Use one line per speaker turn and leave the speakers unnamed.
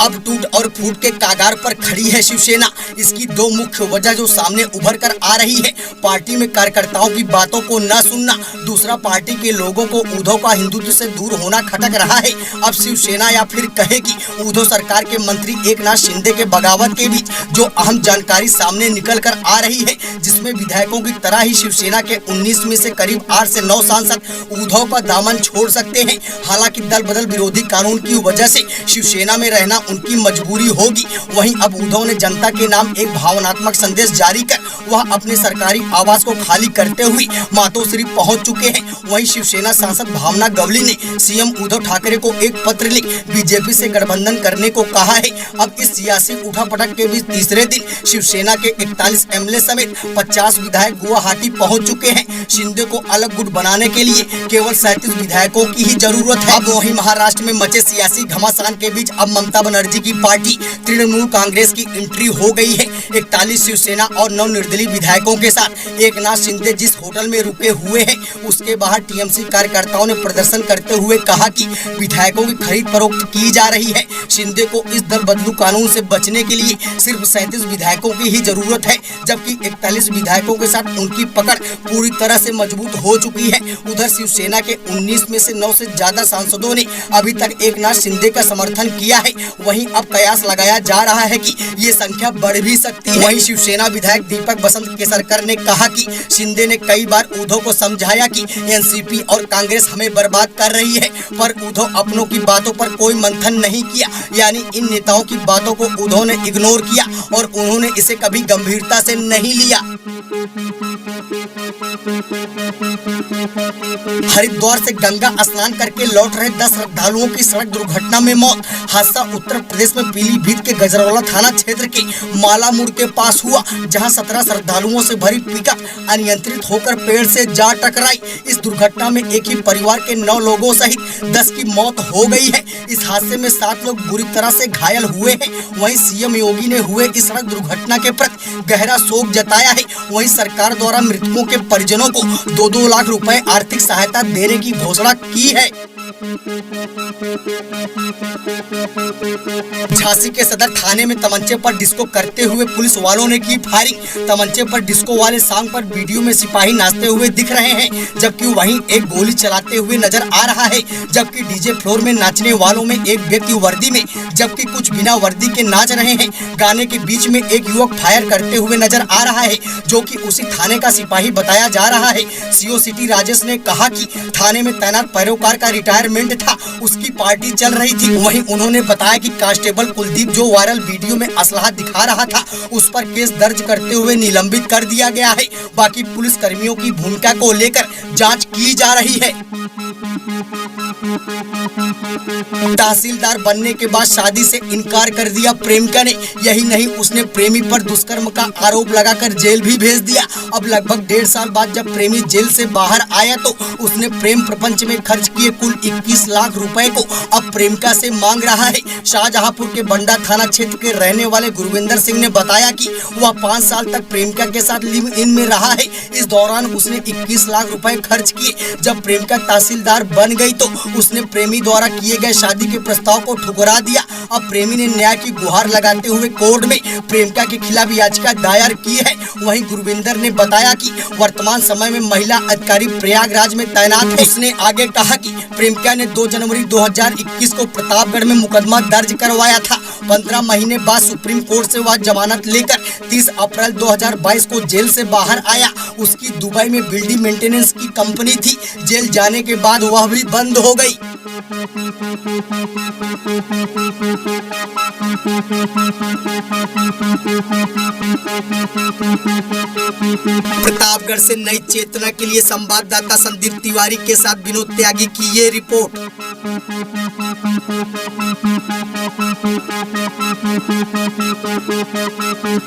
अब टूट और फूट के कागार पर खड़ी है शिवसेना। इसकी दो मुख्य वजह जो सामने उभर कर आ रही है, पार्टी में कार्यकर्ताओं की बातों को न सुनना, दूसरा पार्टी के लोगों को उद्धव का हिंदुत्व से दूर होना खटक रहा है। अब शिवसेना या फिर कहेगी उद्धव सरकार के मंत्री एकनाथ शिंदे के बगावत के बीच जो अहम जानकारी सामने निकल कर आ रही है, जिसमें विधायकों की तरह ही शिवसेना के 19 में से करीब 8 से 9 सांसद उद्धव का दामन छोड़ सकते हैं। हालांकि दल बदल विरोधी कानून की वजह से शिवसेना में रहना उनकी मजबूरी होगी। वहीं अब उद्धव ने जनता के नाम एक भावनात्मक संदेश जारी कर वह अपने सरकारी आवास को खाली करते हुए मातोश्री पहुंच चुके हैं। वहीं शिवसेना सांसद भावना गवली ने सीएम उद्धव ठाकरे को एक पत्र लिख बीजेपी से गठबंधन करने को कहा है। अब इस सियासी उठापटक के बीच तीसरे दिन शिवसेना के 41 एमएलए समेत 50 विधायक गुवाहाटी पहुंच चुके हैं। शिंदे को अलग गुट बनाने के लिए केवल 37 विधायकों की ही जरूरत है। अब वहीं महाराष्ट्र में मचे सियासी घमासान के बीच अब ममता बनर्जी की पार्टी तृणमूल कांग्रेस की एंट्री हो गई है। 41 शिवसेना और 9 निर्दलीय विधायकों के साथ एकनाथ शिंदे जिस होटल में रुके हुए हैं, उसके बाहर टीएमसी कार्यकर्ताओं ने प्रदर्शन करते हुए कहा कि विधायकों की खरीद फरोख्त की जा रही है। शिंदे को इस दल बदलू कानून से बचने के लिए सिर्फ 37 विधायकों की ही जरूरत है, जबकि 41 विधायकों के साथ उनकी पकड़ पूरी तरह से मजबूत हो चुकी है। उधर शिवसेना के 19 में से 9 से ज्यादा सांसदों ने अभी तक एकनाथ शिंदे का समर्थन किया है। वहीं अब कयास लगाया जा रहा है कि ये संख्या बढ़ भी सकती है। वहीं शिवसेना विधायक दीपक बसंत केसरकर ने कहा कि शिंदे ने कई बार उद्धव को समझाया कि एनसीपी और कांग्रेस हमें बर्बाद कर रही है, पर उद्धव अपनों की बातों पर कोई मंथन नहीं किया। यानी इन नेताओं की बातों को उद्धव ने इग्नोर किया और उन्होंने इसे कभी गंभीरता से नहीं लिया। हरिद्वार से गंगा स्नान करके लौट रहे 10 श्रद्धालुओं की सड़क दुर्घटना में मौत। हादसा उत्तर प्रदेश में पीलीभीत के गजरौला थाना क्षेत्र के माला मोड़ के पास हुआ, जहां 17 श्रद्धालुओं से भरी पिकअप अनियंत्रित होकर पेड़ से जा टकराई। इस दुर्घटना में एक ही परिवार के 9 लोगों सहित 10 की मौत हो गई है। इस हादसे में 7 लोग बुरी तरह से घायल हुए हैं। वहीं सीएम योगी ने हुए इस सड़क दुर्घटना के प्रति गहरा शोक जताया है। वहीं सरकार द्वारा मृतकों के परिजनों को 2-2 लाख रुपए आर्थिक सहायता देने की घोषणा की है। झांसी के सदर थाने में तमंचे पर डिस्को करते हुए पुलिस वालों ने की फायरिंग। तमंचे पर डिस्को वाले सॉन्ग पर वीडियो में सिपाही नाचते हुए दिख रहे हैं, जबकि वहीं एक गोली चलाते हुए नजर आ रहा है। जबकि डीजे फ्लोर में नाचने वालों में एक व्यक्ति वर्दी में, जबकि कुछ बिना वर्दी के नाच रहे हैं। गाने के बीच में एक युवक फायर करते हुए नजर आ रहा है, जो कि उसी थाने का सिपाही बताया जा रहा है। सीओ सिटी राजेश ने कहा कि थाने में तैनात पैरोकार का रिटायरमेंट था, उसकी पार्टी चल रही थी। वहीं उन्होंने बताया कि कांस्टेबल कुलदीप जो वायरल वीडियो में असलाह दिखा रहा था, उस पर केस दर्ज करते हुए निलंबित कर दिया गया है। बाकी पुलिस कर्मियों की भूमिका को लेकर जांच की जा रही है। तहसीलदार बनने के बाद शादी से इनकार कर दिया प्रेमिका ने। यही नहीं, उसने प्रेमी पर दुष्कर्म का आरोप लगाकर जेल भी भेज दिया। अब लगभग 1.5 साल बाद जब प्रेमी जेल से बाहर आया तो उसने प्रेम प्रपंच में खर्च किए कुल 21 लाख रुपए को अब प्रेमिका से मांग रहा है। शाहजहांपुर के बंडा थाना क्षेत्र के रहने वाले गुरविंदर सिंह ने बताया कि वह 5 साल तक प्रेमिका के साथ लिव इन में रहा है। इस दौरान उसने 21 लाख रुपए खर्च किए। जब प्रेमिका तहसीलदार बन गई तो उसने प्रेमी द्वारा किए गए शादी के प्रस्ताव को ठुकरा दिया। अब प्रेमी ने न्याय की गुहार लगाते हुए कोर्ट में प्रेमिका के खिलाफ याचिका दायर की है। वहीं गुरविंदर ने बताया कि वर्तमान समय में महिला अधिकारी प्रयागराज में तैनात है। उसने आगे कहा कि प्रेमिका ने 2 जनवरी 2021 को प्रतापगढ़ में मुकदमा दर्ज करवाया था। 15 महीने बाद सुप्रीम कोर्ट से वह जमानत लेकर 30 अप्रैल 2022 को जेल से बाहर आया। उसकी दुबई में बिल्डिंग मेंटेनेंस की कंपनी थी। जेल जाने के बाद वह भी बंद हो गई। प्रतापगढ़ से नई चेतना के लिए संवाददाता संदीप तिवारी के साथ विनोद त्यागी की ये रिपोर्ट।